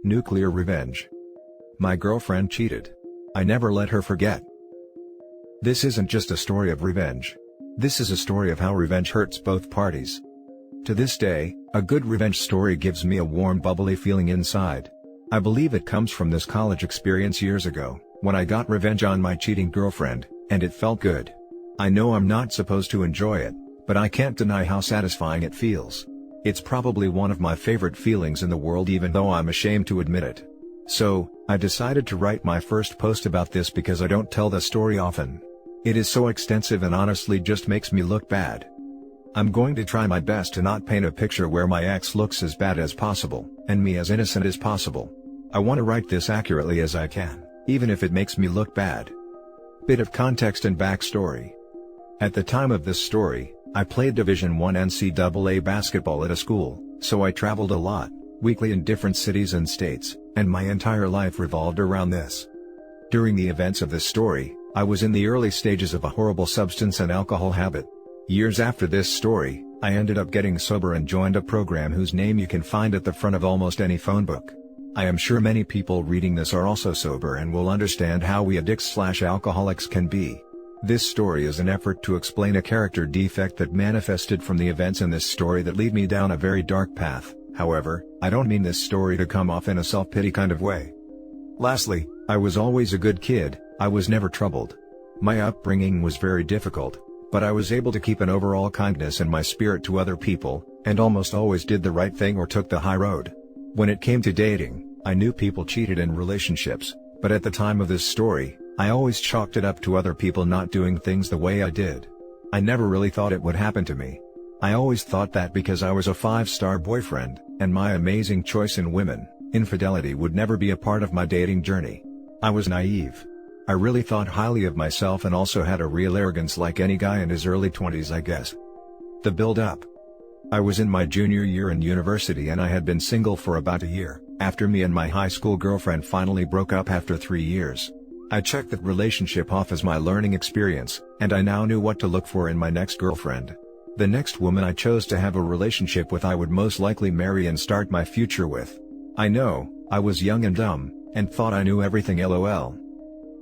Nuclear revenge. My girlfriend cheated. I never let her forget. This isn't just a story of revenge. This is a story of how revenge hurts both parties. To this day, a good revenge story gives me a warm, bubbly feeling inside. I believe it comes from this college experience years ago, when I got revenge on my cheating girlfriend, and it felt good. I know I'm not supposed to enjoy it, but I can't deny how satisfying it feels. It's probably one of my favorite feelings in the world, even though I'm ashamed to admit it. So, I decided to write my first post about this because I don't tell the story often. It is so extensive and honestly just makes me look bad. I'm going to try my best to not paint a picture where my ex looks as bad as possible, and me as innocent as possible. I want to write this accurately as I can, even if it makes me look bad. Bit of context and backstory. At the time of this story, I played Division I NCAA basketball at a school, so I traveled a lot, weekly in different cities and states, and my entire life revolved around this. During the events of this story, I was in the early stages of a horrible substance and alcohol habit. Years after this story, I ended up getting sober and joined a program whose name you can find at the front of almost any phone book. I am sure many people reading this are also sober and will understand how we addicts/alcoholics can be. This story is an effort to explain a character defect that manifested from the events in this story that lead me down a very dark path. However, I don't mean this story to come off in a self-pity kind of way. Lastly, I was always a good kid. I was never troubled. My upbringing was very difficult, but I was able to keep an overall kindness in my spirit to other people, and almost always did the right thing or took the high road. When it came to dating, I knew people cheated in relationships, but at the time of this story, I always chalked it up to other people not doing things the way I did. I never really thought it would happen to me. I always thought that because I was a 5-star boyfriend, and my amazing choice in women, infidelity would never be a part of my dating journey. I was naive. I really thought highly of myself and also had a real arrogance like any guy in his early 20s, I guess. The build-up. I was in my junior year in university and I had been single for about a year, after me and my high school girlfriend finally broke up after 3 years. I checked that relationship off as my learning experience, and I now knew what to look for in my next girlfriend. The next woman I chose to have a relationship with I would most likely marry and start my future with. I know, I was young and dumb, and thought I knew everything, lol.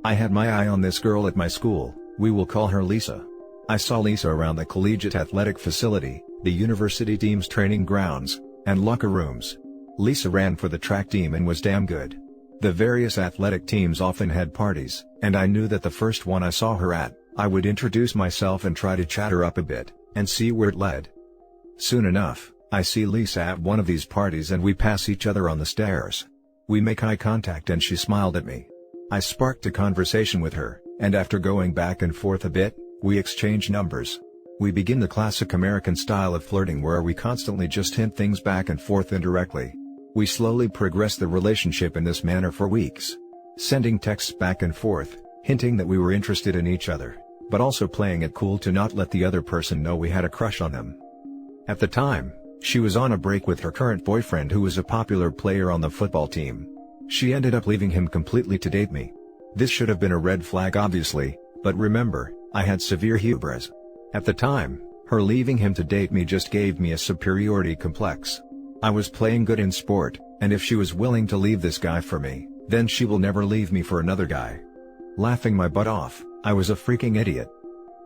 I had my eye on this girl at my school. We will call her Lisa. I saw Lisa around the collegiate athletic facility, the university team's training grounds, and locker rooms. Lisa ran for the track team and was damn good. The various athletic teams often had parties, and I knew that the first one I saw her at, I would introduce myself and try to chat her up a bit, and see where it led. Soon enough, I see Lisa at one of these parties and we pass each other on the stairs. We make eye contact and she smiled at me. I sparked a conversation with her, and after going back and forth a bit, we exchange numbers. We begin the classic American style of flirting where we constantly just hint things back and forth indirectly. We slowly progress the relationship in this manner for weeks. Sending texts back and forth, hinting that we were interested in each other, but also playing it cool to not let the other person know we had a crush on them. At the time, she was on a break with her current boyfriend who was a popular player on the football team. She ended up leaving him completely to date me. This should have been a red flag obviously, but remember, I had severe hubris. At the time, her leaving him to date me just gave me a superiority complex. I was playing good in sport, and if she was willing to leave this guy for me, then she will never leave me for another guy. Laughing my butt off, I was a freaking idiot.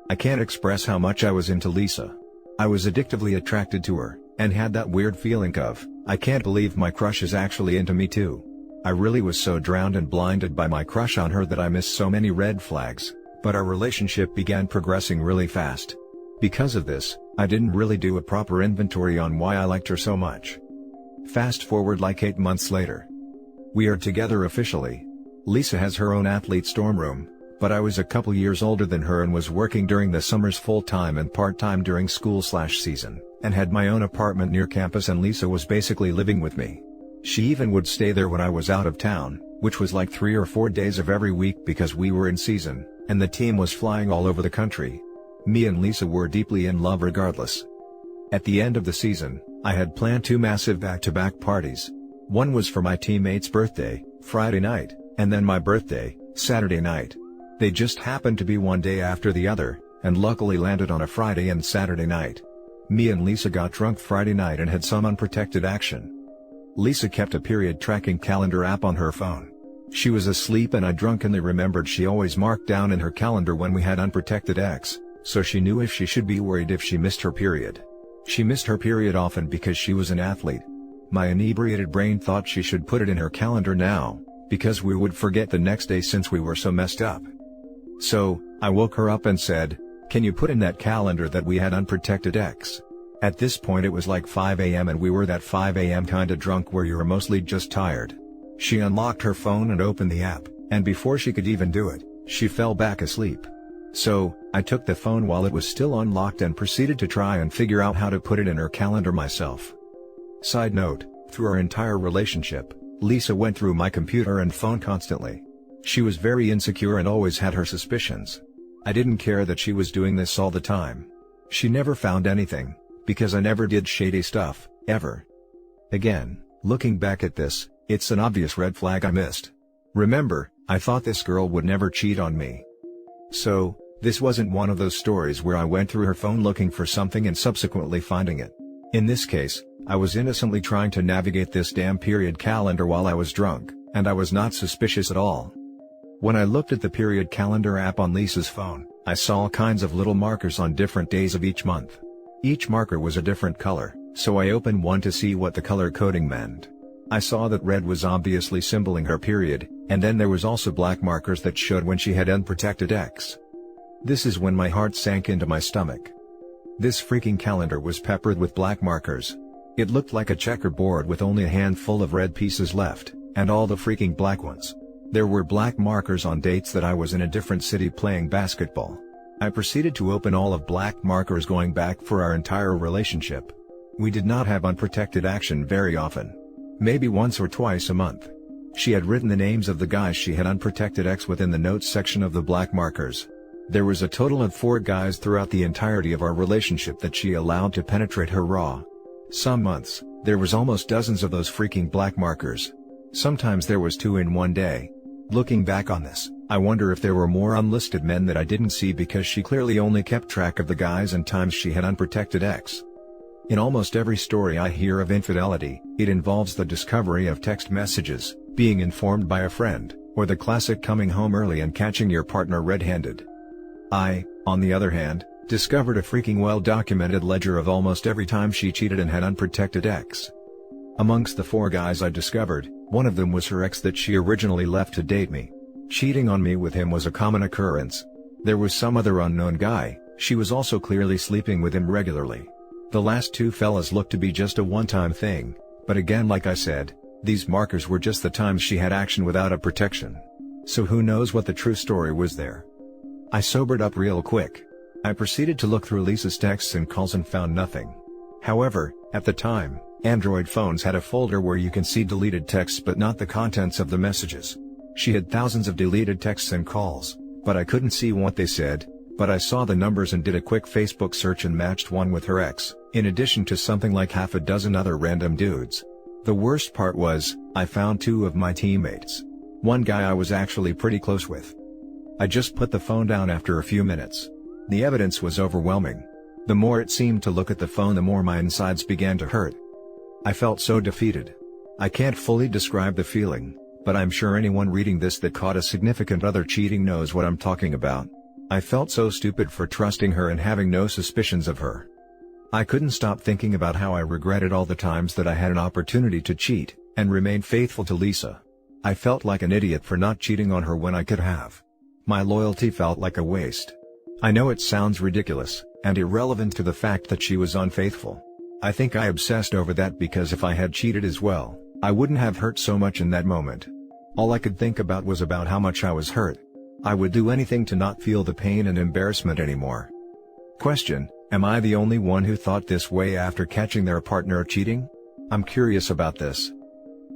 I can't express how much I was into Lisa. I was addictively attracted to her, and had that weird feeling of, I can't believe my crush is actually into me too. I really was so drowned and blinded by my crush on her that I missed so many red flags, but our relationship began progressing really fast. Because of this, I didn't really do a proper inventory on why I liked her so much. Fast forward like 8 months later. We are together officially. Lisa has her own athlete dorm room, but I was a couple years older than her and was working during the summers full-time and part-time during school/season, and had my own apartment near campus, and Lisa was basically living with me. She even would stay there when I was out of town, which was like 3 or 4 days of every week because we were in season, and the team was flying all over the country. Me and Lisa were deeply in love regardless. At the end of the season, I had planned 2 massive back-to-back parties. One was for my teammate's birthday, Friday night, and then my birthday, Saturday night. They just happened to be one day after the other, and luckily landed on a Friday and Saturday night. Me and Lisa got drunk Friday night and had some unprotected action. Lisa kept a period tracking calendar app on her phone. She was asleep and I drunkenly remembered she always marked down in her calendar when we had unprotected X, so she knew if she should be worried if she missed her period. She missed her period often because she was an athlete. My inebriated brain thought she should put it in her calendar now, because we would forget the next day since we were so messed up. So, I woke her up and said, "Can you put in that calendar that we had unprotected X?" At this point it was like 5 a.m. and we were that 5 a.m. kinda drunk where you're mostly just tired. She unlocked her phone and opened the app, and before she could even do it, she fell back asleep. So, I took the phone while it was still unlocked and proceeded to try and figure out how to put it in her calendar myself. Side note, through our entire relationship, Lisa went through my computer and phone constantly. She was very insecure and always had her suspicions. I didn't care that she was doing this all the time. She never found anything, because I never did shady stuff, ever. Again, looking back at this, it's an obvious red flag I missed. Remember, I thought this girl would never cheat on me. So, this wasn't one of those stories where I went through her phone looking for something and subsequently finding it. In this case, I was innocently trying to navigate this damn period calendar while I was drunk, and I was not suspicious at all. When I looked at the period calendar app on Lisa's phone, I saw all kinds of little markers on different days of each month. Each marker was a different color, so I opened one to see what the color coding meant. I saw that red was obviously symboling her period, and then there was also black markers that showed when she had unprotected X. This is when my heart sank into my stomach. This freaking calendar was peppered with black markers. It looked like a checkerboard with only a handful of red pieces left, and all the freaking black ones. There were black markers on dates that I was in a different city playing basketball. I proceeded to open all of black markers going back for our entire relationship. We did not have unprotected action very often. Maybe once or twice a month. She had written the names of the guys she had unprotected X within the notes section of the black markers. There was a total of 4 guys throughout the entirety of our relationship that she allowed to penetrate her raw. Some months, there was almost dozens of those freaking black markers. Sometimes there was 2 in one day. Looking back on this, I wonder if there were more unlisted men that I didn't see because she clearly only kept track of the guys and times she had unprotected X. In almost every story I hear of infidelity, it involves the discovery of text messages, being informed by a friend, or the classic coming home early and catching your partner red-handed. I, on the other hand, discovered a freaking well-documented ledger of almost every time she cheated and had unprotected X. Amongst the 4 guys I discovered, one of them was her ex that she originally left to date me. Cheating on me with him was a common occurrence. There was some other unknown guy, she was also clearly sleeping with him regularly. The last 2 fellas looked to be just a one-time thing, but again like I said, these markers were just the times she had action without a protection. So who knows what the true story was there. I sobered up real quick. I proceeded to look through Lisa's texts and calls and found nothing. However, at the time, Android phones had a folder where you can see deleted texts but not the contents of the messages. She had thousands of deleted texts and calls, but I couldn't see what they said, but I saw the numbers and did a quick Facebook search and matched one with her ex, in addition to something like half a dozen other random dudes. The worst part was, I found 2 of my teammates. One guy I was actually pretty close with. I just put the phone down after a few minutes. The evidence was overwhelming. The more it seemed to look at the phone, the more my insides began to hurt. I felt so defeated. I can't fully describe the feeling, but I'm sure anyone reading this that caught a significant other cheating knows what I'm talking about. I felt so stupid for trusting her and having no suspicions of her. I couldn't stop thinking about how I regretted all the times that I had an opportunity to cheat, and remain faithful to Lisa. I felt like an idiot for not cheating on her when I could have. My loyalty felt like a waste. I know it sounds ridiculous, and irrelevant to the fact that she was unfaithful. I think I obsessed over that because if I had cheated as well, I wouldn't have hurt so much in that moment. All I could think about was about how much I was hurt. I would do anything to not feel the pain and embarrassment anymore. Question: am I the only one who thought this way after catching their partner cheating? I'm curious about this.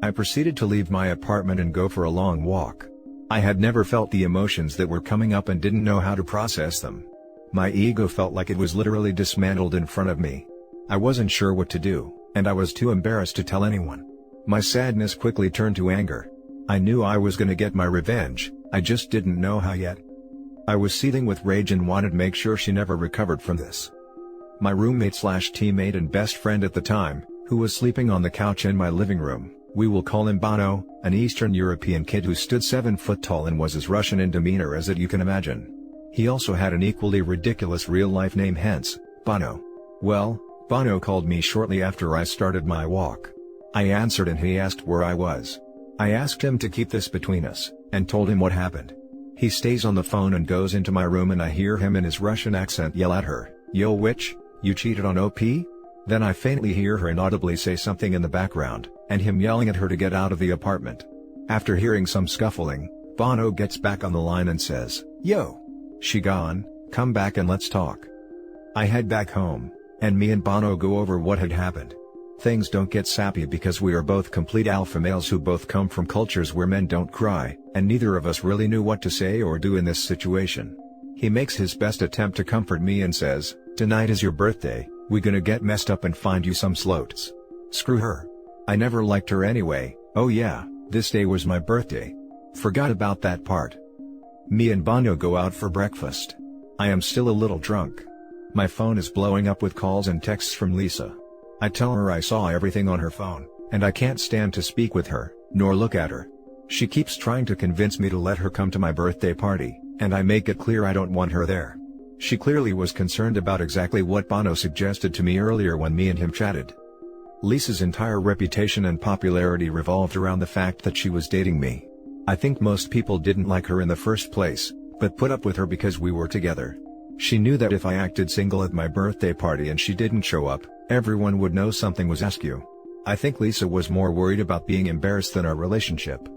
I proceeded to leave my apartment and go for a long walk. I had never felt the emotions that were coming up and didn't know how to process them. My ego felt like it was literally dismantled in front of me. I wasn't sure what to do, and I was too embarrassed to tell anyone. My sadness quickly turned to anger. I knew I was gonna get my revenge, I just didn't know how yet. I was seething with rage and wanted to make sure she never recovered from this. My roommate/teammate and best friend at the time, who was sleeping on the couch in my living room. We will call him Bono, an Eastern European kid who stood 7 foot tall and was as Russian in demeanor as you can imagine. He also had an equally ridiculous real-life name, hence, Bono. Well, Bono called me shortly after I started my walk. I answered and he asked where I was. I asked him to keep this between us, and told him what happened. He stays on the phone and goes into my room and I hear him in his Russian accent yell at her, "Yo witch, you cheated on OP?" Then I faintly hear her inaudibly say something in the background, and him yelling at her to get out of the apartment. After hearing some scuffling, Bono gets back on the line and says, "Yo, she gone, come back and let's talk." I head back home, and me and Bono go over what had happened. Things don't get sappy because we are both complete alpha males who both come from cultures where men don't cry, and neither of us really knew what to say or do in this situation. He makes his best attempt to comfort me and says, "Tonight is your birthday, we gonna get messed up and find you some sloats." Screw her. I never liked her anyway. Oh yeah, this day was my birthday. Forgot about that part. Me and Bono go out for breakfast. I am still a little drunk. My phone is blowing up with calls and texts from Lisa. I tell her I saw everything on her phone, and I can't stand to speak with her, nor look at her. She keeps trying to convince me to let her come to my birthday party, and I make it clear I don't want her there. She clearly was concerned about exactly what Bono suggested to me earlier when me and him chatted. Lisa's entire reputation and popularity revolved around the fact that she was dating me. I think most people didn't like her in the first place, but put up with her because we were together. She knew that if I acted single at my birthday party and she didn't show up, everyone would know something was askew. I think Lisa was more worried about being embarrassed than our relationship.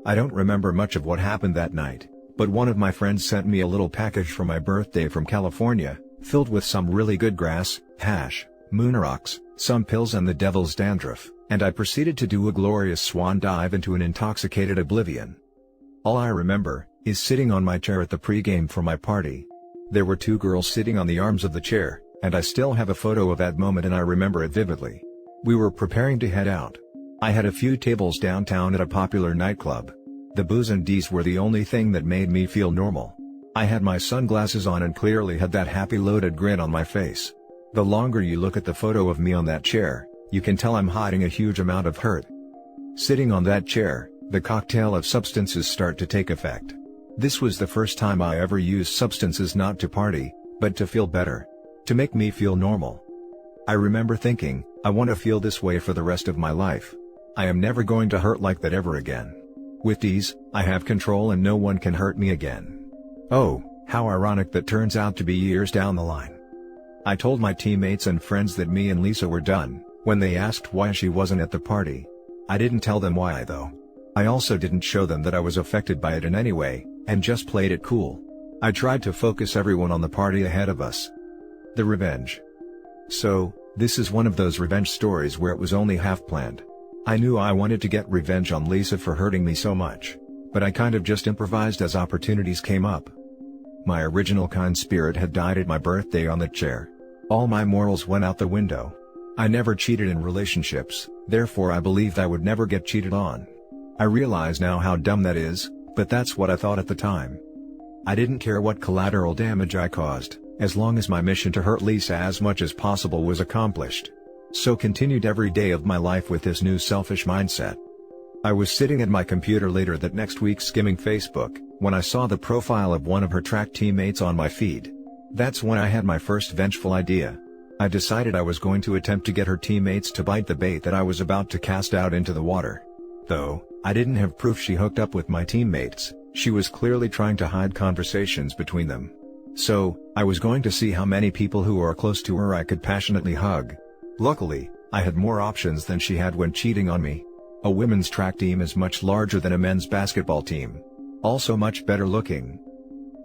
I don't remember much of what happened that night, but one of my friends sent me a little package for my birthday from California, filled with some really good grass, hash, moon rocks, some pills and the devil's dandruff, and I proceeded to do a glorious swan dive into an intoxicated oblivion. All I remember is sitting on my chair at the pregame for my party. There were 2 girls sitting on the arms of the chair, and I still have a photo of that moment and I remember it vividly. We were preparing to head out. I had a few tables downtown at a popular nightclub. The booze and D's were the only thing that made me feel normal. I had my sunglasses on and clearly had that happy loaded grin on my face. The longer you look at the photo of me on that chair, you can tell I'm hiding a huge amount of hurt. Sitting on that chair, the cocktail of substances start to take effect. This was the first time I ever used substances not to party, but to feel better. To make me feel normal. I remember thinking, I want to feel this way for the rest of my life. I am never going to hurt like that ever again. With these, I have control and no one can hurt me again. Oh, how ironic that turns out to be years down the line. I told my teammates and friends that me and Lisa were done, when they asked why she wasn't at the party. I didn't tell them why though. I also didn't show them that I was affected by it in any way, and just played it cool. I tried to focus everyone on the party ahead of us. The revenge. So, this is one of those revenge stories where it was only half planned. I knew I wanted to get revenge on Lisa for hurting me so much, but I kind of just improvised as opportunities came up. My original kind spirit had died at my birthday on the chair. All my morals went out the window. I never cheated in relationships, therefore I believed I would never get cheated on. I realize now how dumb that is, but that's what I thought at the time. I didn't care what collateral damage I caused, as long as my mission to hurt Lisa as much as possible was accomplished. So continued every day of my life with this new selfish mindset. I was sitting at my computer later that next week skimming Facebook, when I saw the profile of one of her track teammates on my feed. That's when I had my first vengeful idea. I decided I was going to attempt to get her teammates to bite the bait that I was about to cast out into the water. Though, I didn't have proof she hooked up with my teammates, she was clearly trying to hide conversations between them. So, I was going to see how many people who are close to her I could passionately hug. Luckily, I had more options than she had when cheating on me. A women's track team is much larger than a men's basketball team. Also much better looking.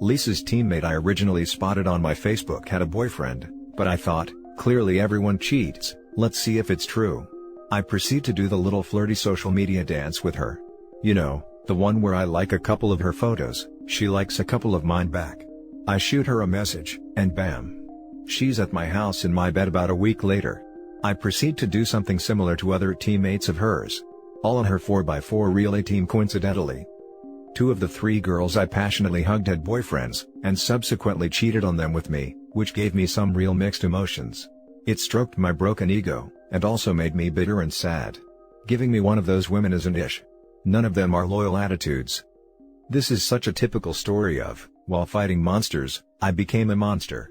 Lisa's teammate I originally spotted on my Facebook had a boyfriend, but I thought, clearly everyone cheats, let's see if it's true. I proceed to do the little flirty social media dance with her. You know, the one where I like a couple of her photos, she likes a couple of mine back. I shoot her a message, and bam. She's at my house in my bed about a week later. I proceed to do something similar to other teammates of hers. All on her 4x4 relay team coincidentally. 2 of the 3 girls I passionately hugged had boyfriends, and subsequently cheated on them with me, which gave me some real mixed emotions. It stroked my broken ego, and also made me bitter and sad. Giving me one of those women isn't ish. None of them are loyal attitudes. This is such a typical story of, while fighting monsters, I became a monster.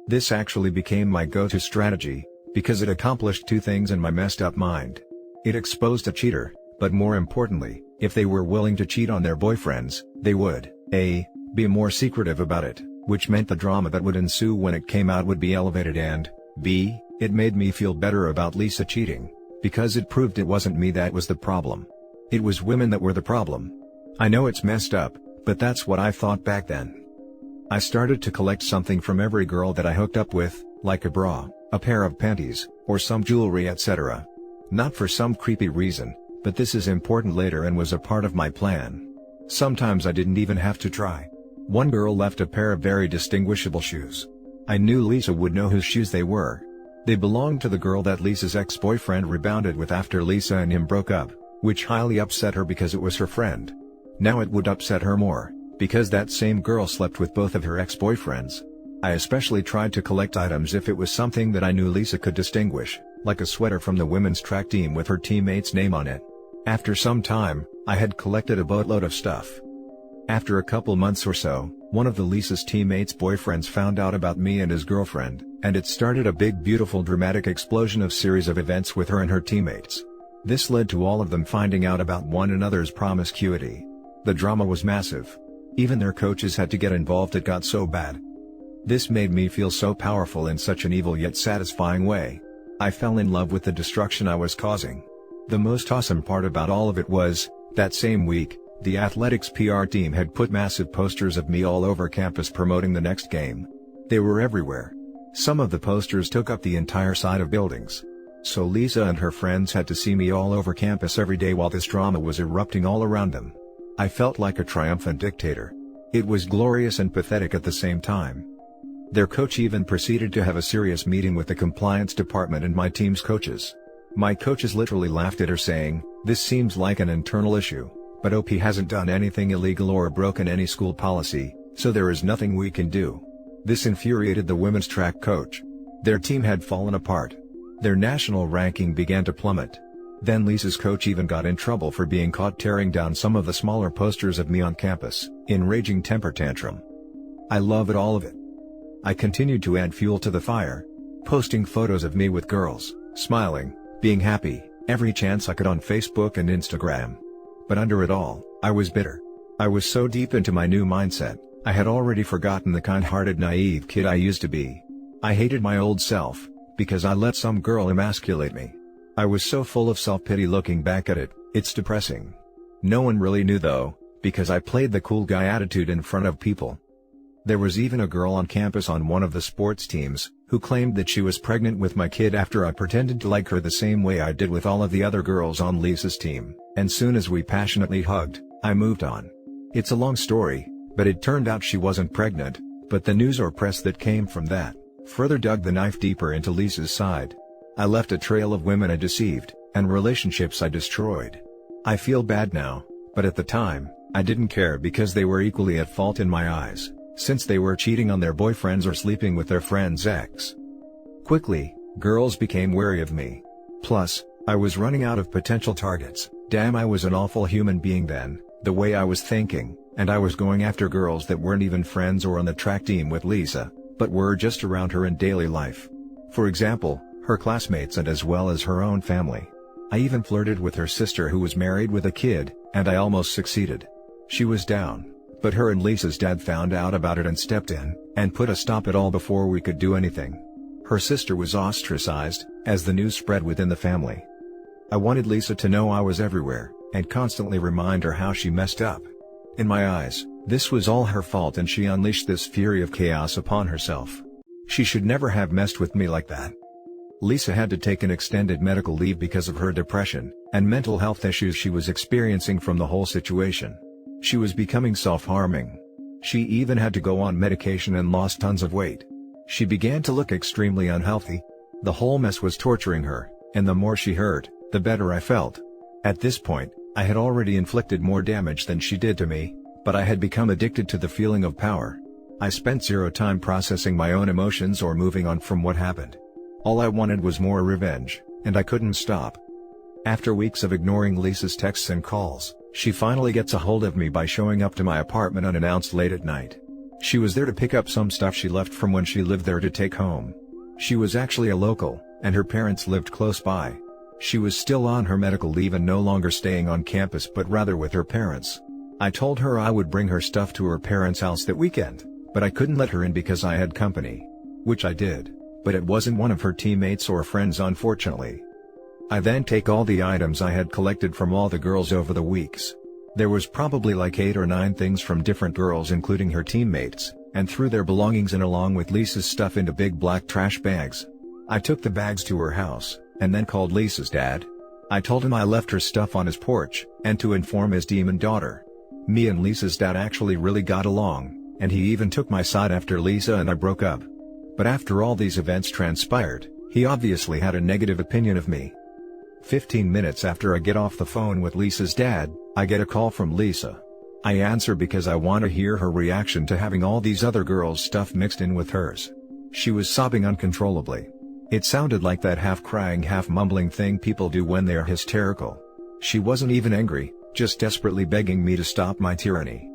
This actually became my go-to strategy, because it accomplished two things in my messed up mind. It exposed a cheater, but more importantly, if they were willing to cheat on their boyfriends, they would, A, be more secretive about it, which meant the drama that would ensue when it came out would be elevated, and, B, it made me feel better about Lisa cheating, because it proved it wasn't me that was the problem. It was women that were the problem. I know it's messed up, but that's what I thought back then. I started to collect something from every girl that I hooked up with, like a bra, a pair of panties, or some jewelry, etc. Not for some creepy reason, but this is important later and was a part of my plan. Sometimes I didn't even have to try. One girl left a pair of very distinguishable shoes. I knew Lisa would know whose shoes they were. They belonged to the girl that Lisa's ex-boyfriend rebounded with after Lisa and him broke up, which highly upset her because it was her friend. Now it would upset her more, because that same girl slept with both of her ex-boyfriends. I especially tried to collect items if it was something that I knew Lisa could distinguish, like a sweater from the women's track team with her teammate's name on it. After some time, I had collected a boatload of stuff. After a couple months or so, one of the Lisa's teammates' boyfriends found out about me and his girlfriend, and it started a big beautiful dramatic explosion of series of events with her and her teammates. This led to all of them finding out about one another's promiscuity. The drama was massive. Even their coaches had to get involved, it got so bad. This made me feel so powerful in such an evil yet satisfying way. I fell in love with the destruction I was causing. The most awesome part about all of it was, that same week, the athletics PR team had put massive posters of me all over campus promoting the next game. They were everywhere. Some of the posters took up the entire side of buildings. So Lisa and her friends had to see me all over campus every day while this drama was erupting all around them. I felt like a triumphant dictator. It was glorious and pathetic at the same time. Their coach even proceeded to have a serious meeting with the compliance department and my team's coaches. My coaches literally laughed at her, saying, "This seems like an internal issue, but OP hasn't done anything illegal or broken any school policy, so there is nothing we can do." This infuriated the women's track coach. Their team had fallen apart. Their national ranking began to plummet. Then Lisa's coach even got in trouble for being caught tearing down some of the smaller posters of me on campus, in raging temper tantrum. I love it, all of it. I continued to add fuel to the fire, posting photos of me with girls, smiling, being happy, every chance I could on Facebook and Instagram. But under it all, I was bitter. I was so deep into my new mindset, I had already forgotten the kind-hearted naive kid I used to be. I hated my old self, because I let some girl emasculate me. I was so full of self-pity looking back at it, it's depressing. No one really knew though, because I played the cool guy attitude in front of people. There was even a girl on campus on one of the sports teams, who claimed that she was pregnant with my kid after I pretended to like her the same way I did with all of the other girls on Lisa's team, and soon as we passionately hugged, I moved on. It's a long story, but it turned out she wasn't pregnant, but the news or press that came from that, further dug the knife deeper into Lisa's side. I left a trail of women I deceived, and relationships I destroyed. I feel bad now, but at the time, I didn't care because they were equally at fault in my eyes, since they were cheating on their boyfriends or sleeping with their friend's ex. Quickly, girls became wary of me. Plus, I was running out of potential targets. Damn, I was an awful human being then, the way I was thinking, and I was going after girls that weren't even friends or on the track team with Lisa, but were just around her in daily life. For example, her classmates and as well as her own family. I even flirted with her sister who was married with a kid, and I almost succeeded. She was down, but her and Lisa's dad found out about it and stepped in, and put a stop to it all before we could do anything. Her sister was ostracized, as the news spread within the family. I wanted Lisa to know I was everywhere, and constantly remind her how she messed up. In my eyes, this was all her fault and she unleashed this fury of chaos upon herself. She should never have messed with me like that. Lisa had to take an extended medical leave because of her depression, and mental health issues she was experiencing from the whole situation. She was becoming self-harming. She even had to go on medication and lost tons of weight. She began to look extremely unhealthy. The whole mess was torturing her, and the more she hurt, the better I felt. At this point, I had already inflicted more damage than she did to me, but I had become addicted to the feeling of power. I spent zero time processing my own emotions or moving on from what happened. All I wanted was more revenge, and I couldn't stop. After weeks of ignoring Lisa's texts and calls, she finally gets a hold of me by showing up to my apartment unannounced late at night. She was there to pick up some stuff she left from when she lived there to take home. She was actually a local, and her parents lived close by. She was still on her medical leave and no longer staying on campus but rather with her parents. I told her I would bring her stuff to her parents' house that weekend, but I couldn't let her in because I had company. Which I did, but it wasn't one of her teammates or friends, unfortunately. I then take all the items I had collected from all the girls over the weeks. There was probably like 8 or 9 things from different girls including her teammates, and threw their belongings in along with Lisa's stuff into big black trash bags. I took the bags to her house, and then called Lisa's dad. I told him I left her stuff on his porch, and to inform his demon daughter. Me and Lisa's dad actually really got along, and he even took my side after Lisa and I broke up. But after all these events transpired, he obviously had a negative opinion of me. 15 minutes after I get off the phone with Lisa's dad, I get a call from Lisa. I answer because I want to hear her reaction to having all these other girls' stuff mixed in with hers. She was sobbing uncontrollably. It sounded like that half-crying, half-mumbling thing people do when they are hysterical. She wasn't even angry, just desperately begging me to stop my tyranny.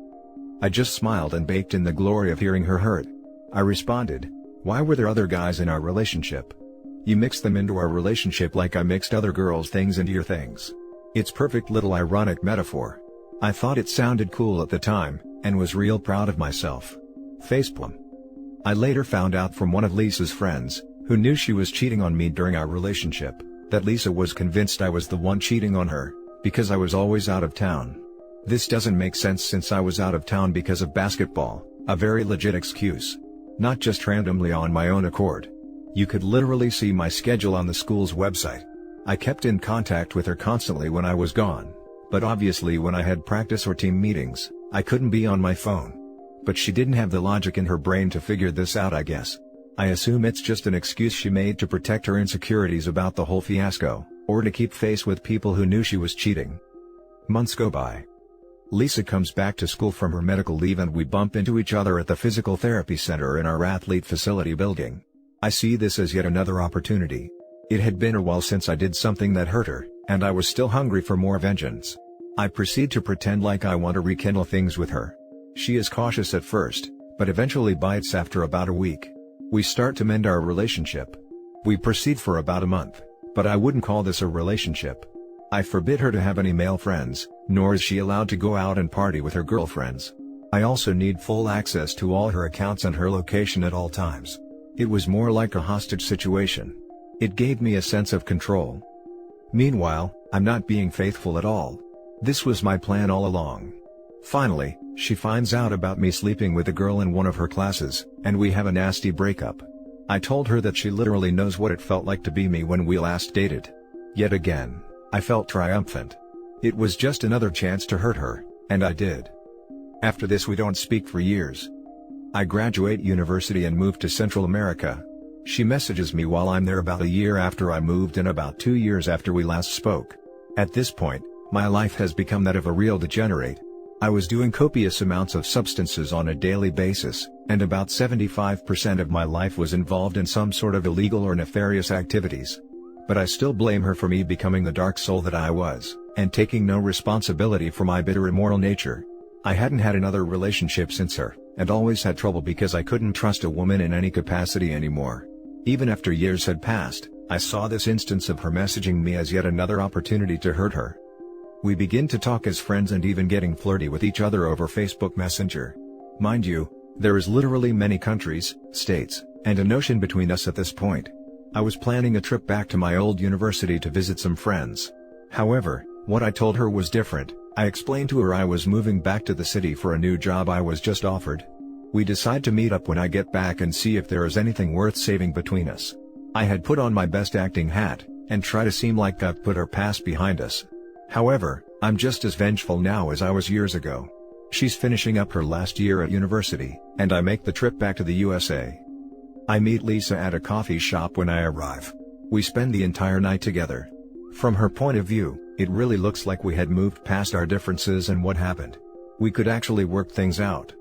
I just smiled and baked in the glory of hearing her hurt. I responded, "Why were there other guys in our relationship? You mixed them into our relationship like I mixed other girls' things into your things." It's perfect little ironic metaphor. I thought it sounded cool at the time, and was real proud of myself. Facepalm. I later found out from one of Lisa's friends, who knew she was cheating on me during our relationship, that Lisa was convinced I was the one cheating on her, because I was always out of town. This doesn't make sense since I was out of town because of basketball, a very legit excuse. Not just randomly on my own accord. You could literally see my schedule on the school's website. I kept in contact with her constantly when I was gone, but obviously when I had practice or team meetings, I couldn't be on my phone. But she didn't have the logic in her brain to figure this out, I guess. I assume it's just an excuse she made to protect her insecurities about the whole fiasco, or to keep face with people who knew she was cheating. Months go by. Lisa comes back to school from her medical leave and we bump into each other at the physical therapy center in our athlete facility building. I see this as yet another opportunity. It had been a while since I did something that hurt her, and I was still hungry for more vengeance. I proceed to pretend like I want to rekindle things with her. She is cautious at first, but eventually bites after about a week. We start to mend our relationship. We proceed for about a month, but I wouldn't call this a relationship. I forbid her to have any male friends, nor is she allowed to go out and party with her girlfriends. I also need full access to all her accounts and her location at all times. It was more like a hostage situation. It gave me a sense of control. Meanwhile, I'm not being faithful at all. This was my plan all along. Finally, she finds out about me sleeping with a girl in one of her classes, and we have a nasty breakup. I told her that she literally knows what it felt like to be me when we last dated. Yet again, I felt triumphant. It was just another chance to hurt her, and I did. After this we don't speak for years. I graduate university and move to Central America. She messages me while I'm there about a year after I moved and about 2 years after we last spoke. At this point, my life has become that of a real degenerate. I was doing copious amounts of substances on a daily basis, and about 75% of my life was involved in some sort of illegal or nefarious activities. But I still blame her for me becoming the dark soul that I was, and taking no responsibility for my bitter immoral nature. I hadn't had another relationship since her, and always had trouble because I couldn't trust a woman in any capacity anymore. Even after years had passed, I saw this instance of her messaging me as yet another opportunity to hurt her. We begin to talk as friends and even getting flirty with each other over Facebook Messenger. Mind you, there is literally many countries, states, and an ocean between us at this point. I was planning a trip back to my old university to visit some friends. However, what I told her was different. I explained to her I was moving back to the city for a new job I was just offered. We decide to meet up when I get back and see if there is anything worth saving between us. I had put on my best acting hat, and try to seem like I've put our past behind us. However, I'm just as vengeful now as I was years ago. She's finishing up her last year at university, and I make the trip back to the USA. I meet Lisa at a coffee shop when I arrive. We spend the entire night together. From her point of view, it really looks like we had moved past our differences and what happened. We could actually work things out.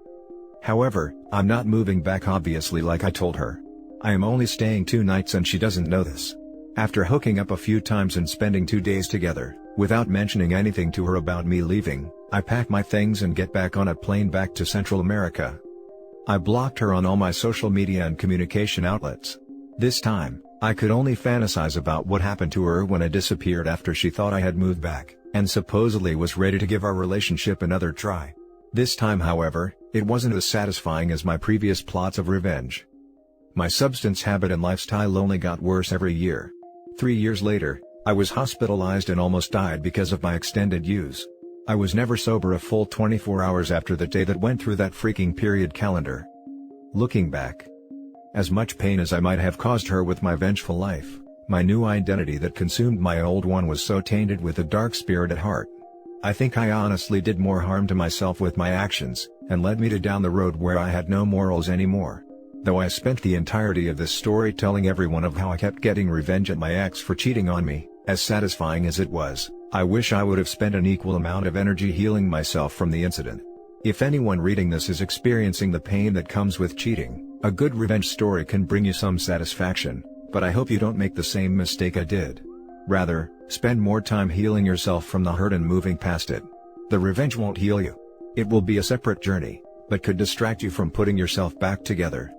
However, I'm not moving back obviously like I told her. I am only staying 2 nights and she doesn't know this. After hooking up a few times and spending 2 days together, without mentioning anything to her about me leaving, I pack my things and get back on a plane back to Central America. I blocked her on all my social media and communication outlets. This time, I could only fantasize about what happened to her when I disappeared after she thought I had moved back, and supposedly was ready to give our relationship another try. This time however, it wasn't as satisfying as my previous plots of revenge. My substance habit and lifestyle only got worse every year. 3 years later, I was hospitalized and almost died because of my extended use. I was never sober a full 24 hours after the day that went through that freaking period calendar. Looking back, as much pain as I might have caused her with my vengeful life, my new identity that consumed my old one was so tainted with a dark spirit at heart. I think I honestly did more harm to myself with my actions, and led me to down the road where I had no morals anymore. Though I spent the entirety of this story telling everyone of how I kept getting revenge at my ex for cheating on me, as satisfying as it was, I wish I would have spent an equal amount of energy healing myself from the incident. If anyone reading this is experiencing the pain that comes with cheating, a good revenge story can bring you some satisfaction, but I hope you don't make the same mistake I did. Rather, spend more time healing yourself from the hurt and moving past it. The revenge won't heal you. It will be a separate journey, but could distract you from putting yourself back together.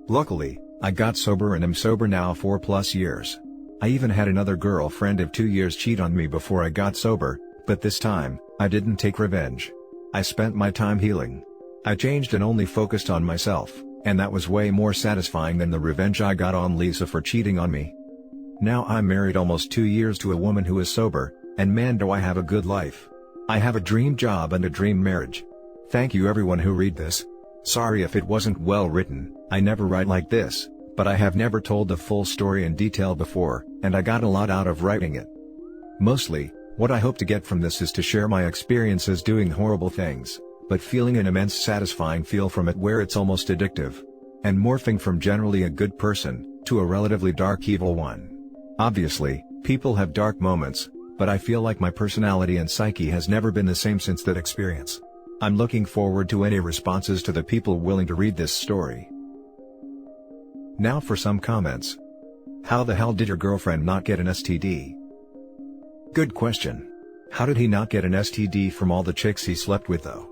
Luckily, I got sober and am sober now 4+ years. I even had another girlfriend of 2 years cheat on me before I got sober, but this time, I didn't take revenge. I spent my time healing. I changed and only focused on myself, and that was way more satisfying than the revenge I got on Lisa for cheating on me. Now I'm married almost 2 years to a woman who is sober, and man do I have a good life. I have a dream job and a dream marriage. Thank you everyone who read this. Sorry if it wasn't well written, I never write like this, but I have never told the full story in detail before, and I got a lot out of writing it. Mostly, what I hope to get from this is to share my experiences doing horrible things, but feeling an immense satisfying feel from it where it's almost addictive. And morphing from generally a good person, to a relatively dark evil one. Obviously, people have dark moments, but I feel like my personality and psyche has never been the same since that experience. I'm looking forward to any responses to the people willing to read this story. Now for some comments. How the hell did your girlfriend not get an STD? Good question. How did he not get an STD from all the chicks he slept with though?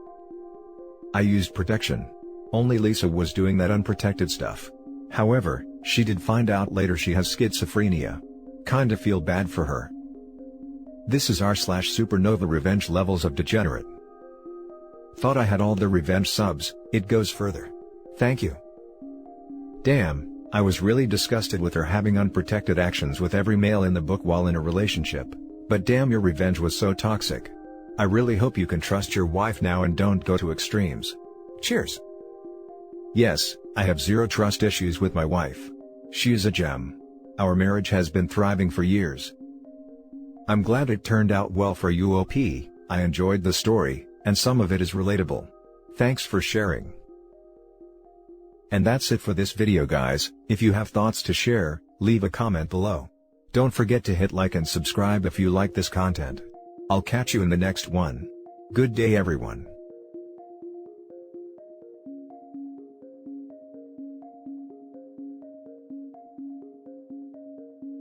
I used protection. Only Lisa was doing that unprotected stuff. However, she did find out later she has schizophrenia. Kinda feel bad for her. This is r/supernova revenge levels of degenerate. Thought I had all the revenge subs, it goes further. Thank you. Damn, I was really disgusted with her having unprotected actions with every male in the book while in a relationship, but damn your revenge was so toxic. I really hope you can trust your wife now and don't go to extremes. Cheers. Yes, I have zero trust issues with my wife. She is a gem. Our marriage has been thriving for years. I'm glad it turned out well for you OP, I enjoyed the story, and some of it is relatable. Thanks for sharing. And that's it for this video guys. If you have thoughts to share, leave a comment below. Don't forget to hit like and subscribe if you like this content. I'll catch you in the next one. Good day everyone.